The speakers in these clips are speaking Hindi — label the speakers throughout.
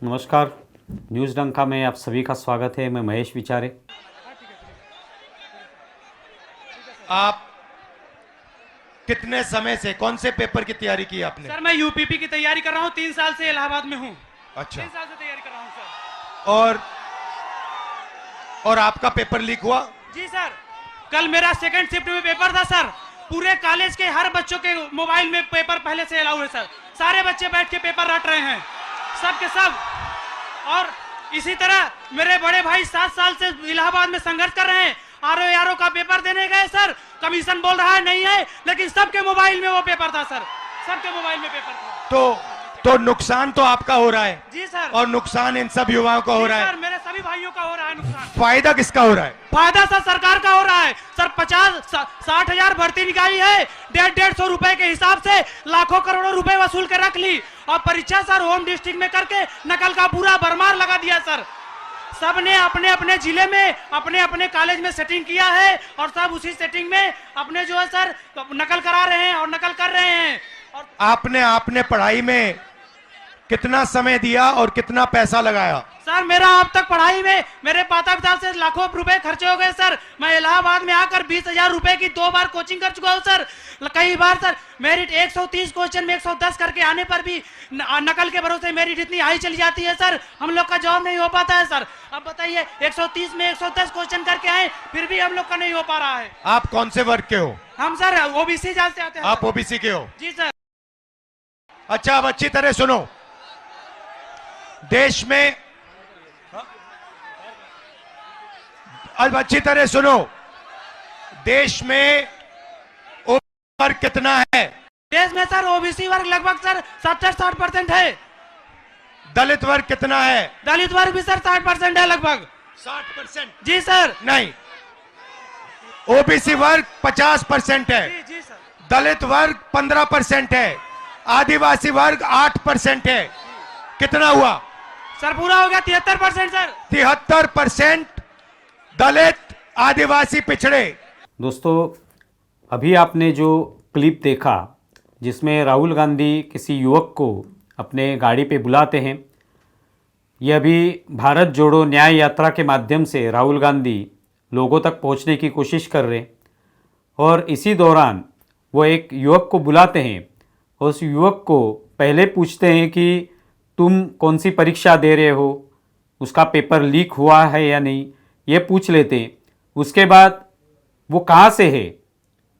Speaker 1: नमस्कार, न्यूज़ डंका में आप सभी का स्वागत है। मैं महेश विचारे।
Speaker 2: आप कितने समय से कौन से पेपर की तैयारी की आपने?
Speaker 3: सर मैं यूपीपी की तैयारी कर रहा हूँ, 3 साल से इलाहाबाद में हूँ।
Speaker 2: अच्छा।
Speaker 3: 3 साल से तैयारी कर रहा हूँ सर।
Speaker 2: और आपका पेपर लीक हुआ?
Speaker 3: जी सर, कल मेरा सेकंड शिफ्ट में पेपर था सर। पूरे कॉलेज के हर बच्चों के मोबाइल में पेपर पहले से अलाउ है सर। सारे बच्चे बैठ के पेपर रट रहे हैं, सब के सब। और इसी तरह मेरे बड़े भाई 7 साल से इलाहाबाद में संघर्ष कर रहे हैं। आरओ का पेपर देने गए सर, कमीशन बोल रहा है नहीं है, लेकिन सबके मोबाइल में वो पेपर था सर। सबके मोबाइल में पेपर था।
Speaker 2: तो नुकसान तो आपका हो रहा है।
Speaker 3: जी सर।
Speaker 2: और नुकसान इन सब युवाओं का हो रहा है।
Speaker 3: सर मेरे सभी भाइयों का हो रहा है नुकसान।
Speaker 2: फायदा किसका हो रहा है?
Speaker 3: फायदा सर सरकार का हो रहा है सर। 50-60 हजार भर्ती निकाली है, 150 रुपए के हिसाब से लाखों करोड़ों रुपए वसूल के रख ली। और परीक्षा सर होम डिस्ट्रिक्ट में करके नकल का पूरा भरमार लगा दिया सर। सबने अपने अपने जिले में अपने अपने कॉलेज में सेटिंग किया है और सब उसी सेटिंग में अपने जो है सर नकल करा रहे हैं और नकल कर रहे हैं। और
Speaker 2: आपने पढ़ाई में कितना समय दिया और कितना पैसा लगाया?
Speaker 3: सर मेरा अब तक पढ़ाई में मेरे माता पिता से लाखों रुपए खर्चे हो गए सर। मैं इलाहाबाद में आकर 20,000 रुपए की 2 बार कोचिंग कर चुका हूँ सर। कई बार सर मेरिट 130 क्वेश्चन में 110 करके आने पर भी नकल के भरोसे मेरिट इतनी हाई चली जाती है सर, हम लोग का जॉब नहीं हो पाता है सर। अब बताइए 130 में 110 क्वेश्चन करके आए, फिर भी हम लोग का नहीं हो पा रहा है।
Speaker 2: आप कौन से वर्ग के हो?
Speaker 3: हम सर ओबीसी जाते आते हैं।
Speaker 2: आप ओबीसी के हो?
Speaker 3: जी सर।
Speaker 2: अच्छा, अब अच्छी तरह सुनो। देश में अब अच्छी तरह सुनो, देश में ओबीसी वर्ग कितना है?
Speaker 3: देश में सर ओबीसी वर्ग लगभग सर 70-60% है।
Speaker 2: दलित वर्ग कितना है?
Speaker 3: दलित वर्ग भी सर 60% है लगभग।
Speaker 2: 60%?
Speaker 3: जी सर।
Speaker 2: नहीं, ओबीसी वर्ग 50% है।
Speaker 3: जी सर।
Speaker 2: दलित वर्ग 15% है। आदिवासी वर्ग 8% है। कितना हुआ
Speaker 3: सर? पूरा हो गया 73% सर।
Speaker 2: 73% दलित, आदिवासी, पिछड़े।
Speaker 1: दोस्तों, अभी आपने जो क्लिप देखा जिसमें राहुल गांधी किसी युवक को अपने गाड़ी पे बुलाते हैं, ये अभी भारत जोड़ो न्याय यात्रा के माध्यम से राहुल गांधी लोगों तक पहुंचने की कोशिश कर रहे हैं। और इसी दौरान वो एक युवक को बुलाते हैं और उस युवक को पहले पूछते हैं कि तुम कौन सी परीक्षा दे रहे हो, उसका पेपर लीक हुआ है या नहीं, ये पूछ लेते हैं। उसके बाद वो कहाँ से है,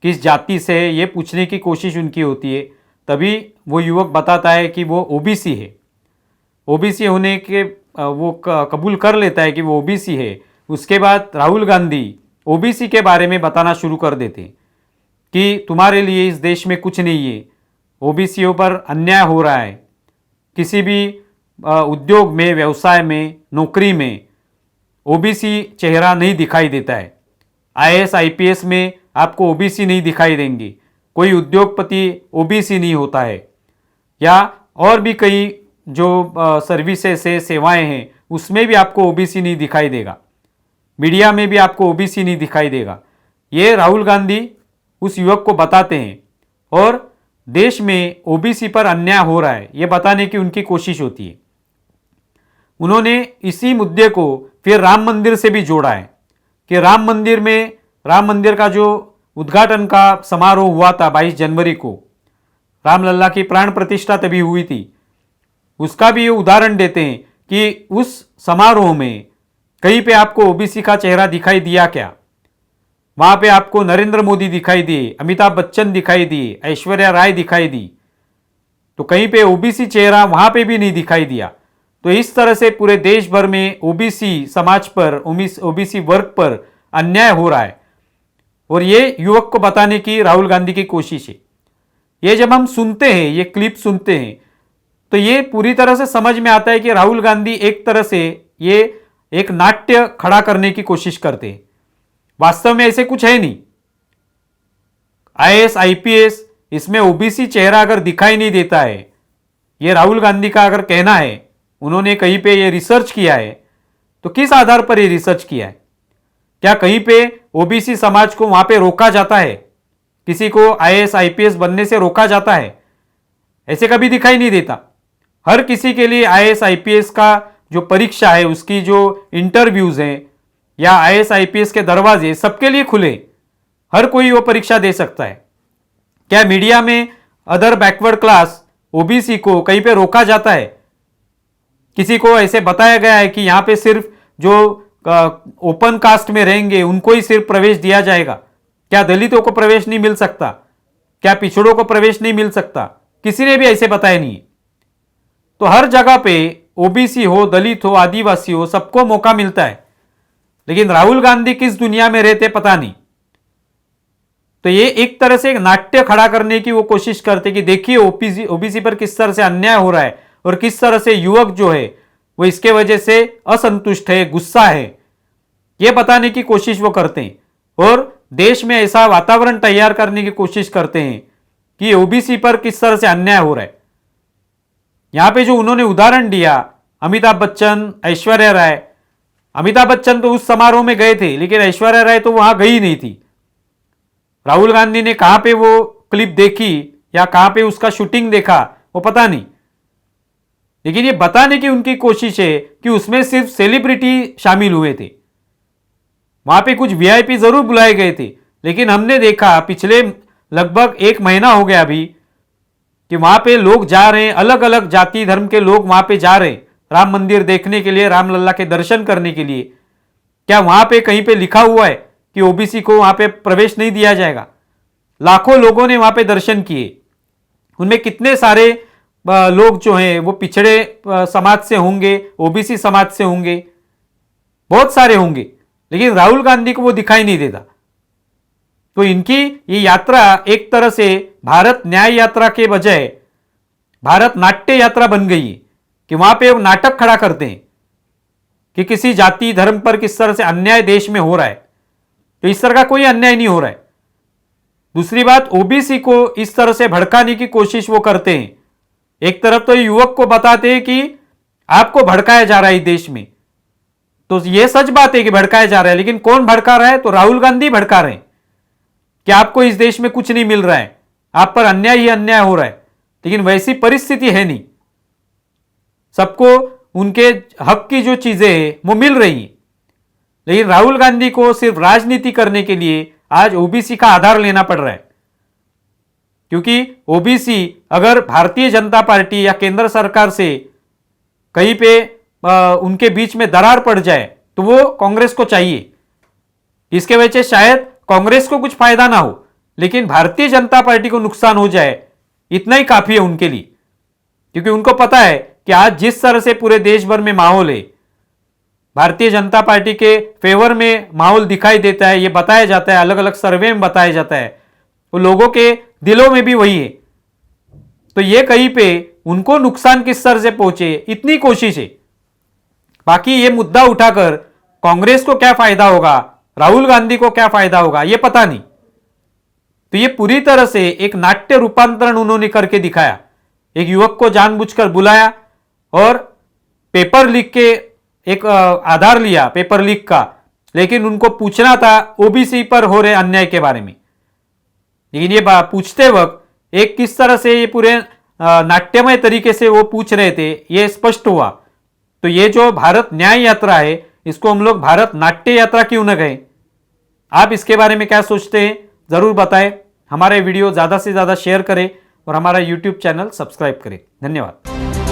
Speaker 1: किस जाति से है, ये पूछने की कोशिश उनकी होती है। तभी वो युवक बताता है कि वो ओबीसी है। ओबीसी होने के वो कबूल कर लेता है कि वो ओबीसी है। उसके बाद राहुल गांधी ओबीसी के बारे में बताना शुरू कर देते हैं कि तुम्हारे लिए इस देश में कुछ नहीं है, ओबीसीओं पर अन्याय हो रहा है। किसी भी उद्योग में, व्यवसाय में, नौकरी में ओबीसी चेहरा नहीं दिखाई देता है। आईएएस आईपीएस में आपको ओबीसी नहीं दिखाई देंगे। कोई उद्योगपति ओबीसी नहीं होता है, या और भी कई जो सर्विसेज से सेवाएं हैं उसमें भी आपको ओबीसी नहीं दिखाई देगा। मीडिया में भी आपको ओबीसी नहीं दिखाई देगा। ये राहुल गांधी उस युवक को बताते हैं और देश में ओबीसी पर अन्याय हो रहा है ये बताने की उनकी कोशिश होती है। उन्होंने इसी मुद्दे को फिर राम मंदिर से भी जोड़ा है कि राम मंदिर का जो उद्घाटन का समारोह हुआ था 22 जनवरी को, रामलल्ला की प्राण प्रतिष्ठा तभी हुई थी, उसका भी ये उदाहरण देते हैं कि उस समारोह में कहीं पे आपको ओबीसी का चेहरा दिखाई दिया क्या? वहां पे आपको नरेंद्र मोदी दिखाई दिए, अमिताभ बच्चन दिखाई दिए, ऐश्वर्या राय दिखाई दी, तो कहीं पे ओबीसी चेहरा वहां पे भी नहीं दिखाई दिया। तो इस तरह से पूरे देश भर में ओबीसी समाज पर, ओबीसी वर्ग पर अन्याय हो रहा है और ये युवक को बताने की राहुल गांधी की कोशिश है। ये जब हम सुनते हैं, ये क्लिप सुनते हैं, तो ये पूरी तरह से समझ में आता है कि राहुल गांधी एक तरह से ये एक नाट्य खड़ा करने की कोशिश करते हैं। वास्तव में ऐसे कुछ है नहीं। आईएएस आईपीएस इसमें ओबीसी चेहरा अगर दिखाई नहीं देता है, ये राहुल गांधी का अगर कहना है, उन्होंने कहीं पे ये रिसर्च किया है, तो किस आधार पर ये रिसर्च किया है? क्या कहीं पे ओबीसी समाज को वहां पे रोका जाता है? किसी को आईएएस आईपीएस बनने से रोका जाता है? ऐसे कभी दिखाई नहीं देता। हर किसी के लिए आईएएस आईपीएस का जो परीक्षा है, उसकी जो इंटरव्यूज हैं या आईएएस आईपीएस के दरवाजे सबके लिए खुले, हर कोई वो परीक्षा दे सकता है। क्या मीडिया में अदर बैकवर्ड क्लास ओबीसी को कहीं पे रोका जाता है? किसी को ऐसे बताया गया है कि यहां पे सिर्फ जो ओपन कास्ट में रहेंगे उनको ही सिर्फ प्रवेश दिया जाएगा? क्या दलितों को प्रवेश नहीं मिल सकता? क्या पिछड़ों को प्रवेश नहीं मिल सकता? किसी ने भी ऐसे बताया नहीं। तो हर जगह पे ओबीसी हो, दलित हो, आदिवासी हो, सबको मौका मिलता है। लेकिन राहुल गांधी किस दुनिया में रहते पता नहीं। तो ये एक तरह से एक नाट्य खड़ा करने की वो कोशिश करते कि देखिए ओबीसी पर किस तरह से अन्याय हो रहा है और किस तरह से युवक जो है वो इसके वजह से असंतुष्ट है, गुस्सा है, ये बताने की कोशिश वो करते हैं और देश में ऐसा वातावरण तैयार करने की कोशिश करते हैं कि ओबीसी पर किस तरह से अन्याय हो रहा है। यहां पे जो उन्होंने उदाहरण दिया, अमिताभ बच्चन, ऐश्वर्या राय, अमिताभ बच्चन तो उस समारोह में गए थे लेकिन ऐश्वर्या राय तो वहां गई नहीं थी। राहुल गांधी ने कहां पे वो क्लिप देखी या कहां पे उसका शूटिंग देखा वो पता नहीं, लेकिन ये बताने की उनकी कोशिश है कि उसमें सिर्फ सेलिब्रिटी शामिल हुए थे। वहां पे कुछ वीआईपी जरूर बुलाए गए थे, लेकिन हमने देखा पिछले लगभग 1 महीना हो गया अभी कि वहां पे लोग जा रहे हैं, अलग अलग जाति धर्म के लोग वहां पे जा रहे हैं राम मंदिर देखने के लिए, रामलला के दर्शन करने के लिए। क्या वहां पे कहीं पे लिखा हुआ है कि ओबीसी को वहां पे प्रवेश नहीं दिया जाएगा? लाखों लोगों ने वहां पे दर्शन किए, उनमें कितने सारे लोग जो हैं वो पिछड़े समाज से होंगे, ओबीसी समाज से होंगे, बहुत सारे होंगे, लेकिन राहुल गांधी को वो दिखाई नहीं देता। तो इनकी ये यात्रा एक तरह से भारत न्याय यात्रा के बजाय भारत नाट्य यात्रा बन गई है कि वहां पे वो नाटक खड़ा करते हैं कि किसी जाति धर्म पर किस तरह से अन्याय देश में हो रहा है। तो इस तरह का कोई अन्याय नहीं हो रहा है। दूसरी बात, ओबीसी को इस तरह से भड़काने की कोशिश वो करते हैं। एक तरफ तो युवक को बताते हैं कि आपको भड़काया जा रहा है देश में, तो यह सच बात है कि भड़काया जा रहा है, लेकिन कौन भड़का रहा है? तो राहुल गांधी भड़का रहे हैं कि आपको इस देश में कुछ नहीं मिल रहा है, आप पर अन्याय ही अन्याय हो रहा है। लेकिन वैसी परिस्थिति है नहीं, सबको उनके हक की जो चीजें हैं वो मिल रही हैं। लेकिन राहुल गांधी को सिर्फ राजनीति करने के लिए आज ओबीसी का आधार लेना पड़ रहा है, क्योंकि ओबीसी अगर भारतीय जनता पार्टी या केंद्र सरकार से कहीं पे उनके बीच में दरार पड़ जाए तो वो कांग्रेस को चाहिए। इसके वजह से शायद कांग्रेस को कुछ फायदा ना हो, लेकिन भारतीय जनता पार्टी को नुकसान हो जाए, इतना ही काफी है उनके लिए। क्योंकि उनको पता है कि आज जिस तरह से पूरे देश भर में माहौल है, भारतीय जनता पार्टी के फेवर में माहौल दिखाई देता है, ये बताया जाता है, अलग अलग सर्वे में बताया जाता है, वो लोगों के दिलों में भी वही है। तो ये कहीं पे उनको नुकसान किस तरह से पहुंचे, इतनी कोशिश है। बाकी ये मुद्दा उठाकर कांग्रेस को क्या फायदा होगा, राहुल गांधी को क्या फायदा होगा, ये पता नहीं। तो ये पूरी तरह से एक नाट्य रूपांतरण उन्होंने करके दिखाया। एक युवक को जानबूझकर बुलाया और पेपर लीक के एक आधार लिया पेपर लीक का, लेकिन उनको पूछना था ओबीसी पर हो रहे अन्याय के बारे में। लेकिन ये पूछते वक्त एक किस तरह से ये पूरे नाट्यमय तरीके से वो पूछ रहे थे, ये स्पष्ट हुआ। तो ये जो भारत न्याय यात्रा है, इसको हम लोग भारत नाट्य यात्रा क्यों न कहें? आप इसके बारे में क्या सोचते हैं जरूर बताएं। हमारे वीडियो ज्यादा से ज्यादा शेयर करें और हमारा यूट्यूब चैनल सब्सक्राइब करें। धन्यवाद।